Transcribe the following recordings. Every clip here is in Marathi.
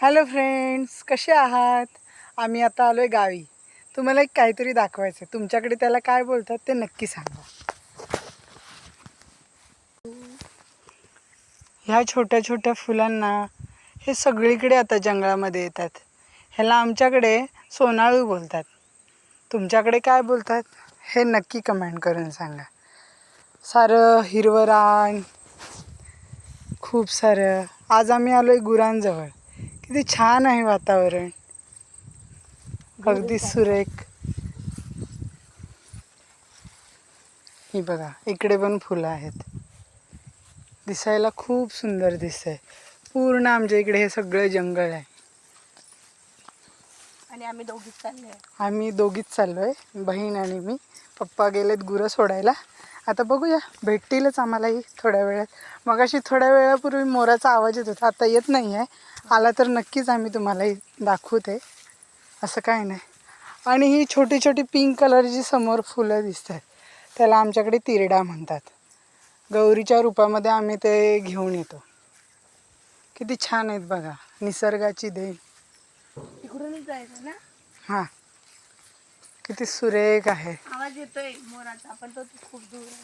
हॅलो फ्रेंड्स, कसे आहात? आम्ही आता आलो आहे गावी. तुम्हाला एक काहीतरी दाखवायचं आहे. तुमच्याकडे त्याला काय बोलतात ते नक्की सांगा. ह्या छोट्या छोट्या फुलांना हे सगळीकडे आता जंगलामध्ये येतात. ह्याला आमच्याकडे सोनाळू बोलतात. तुमच्याकडे काय बोलतात हे नक्की कमेंट करून सांगा. सारं हिरवं रान, खूप सारं. आज आम्ही आलो आहे गुरांजवळ. किती छान आहे वातावरण, अगदी सुरेख. ही बघा, इकडे पण फुलं आहेत. दिसायला खूप सुंदर दिसतंय. पूर्ण आमच्या इकडे हे सगळं जंगल आहे आणि आम्ही दोघीच चाललोय, बहीण आणि मी. पप्पा गेलेत गुरं सोडायला. आता बघूया, भेटतीलच आम्हालाही थोड्या वेळात. मगाशी थोड्या वेळापूर्वी मोराचा आवाज येत होता, आता येत नाही आहे. आला तर नक्कीच आम्ही तुम्हालाही दाखवते, असं काय नाही. आणि ही छोटी छोटी पिंक कलरची समोर फुलं दिसत आहेत, त्याला आमच्याकडे तिरडा म्हणतात. गौरीच्या रूपामध्ये आम्ही ते घेऊन येतो. किती छान आहेत बघा, निसर्गाची देण. तिकडूनच जायचं ना. हां, किती सुरेख आहे. आवाज येतोय मोराचा, पण तो खूप दूर आहे.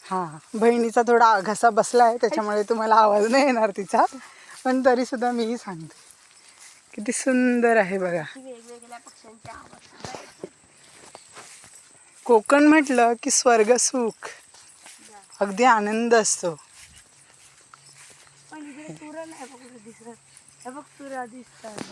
हां, बहिणीचा थोडा घसा बसला आहे, त्याच्यामुळे तुम्हाला आवाज नाही येणार तिचा, पण तरीसुद्धा मीही सांगते. किती सुंदर आहे बघा. वेगवेगळ्या पक्ष्यांचे आवाज सुद्धा येतात. कोकण म्हटलं की स्वर्ग सुख, अगदी आनंद असतो. पण इकडे तुरा नाही बघ दिसत. हे बघ तुरा दिसतात.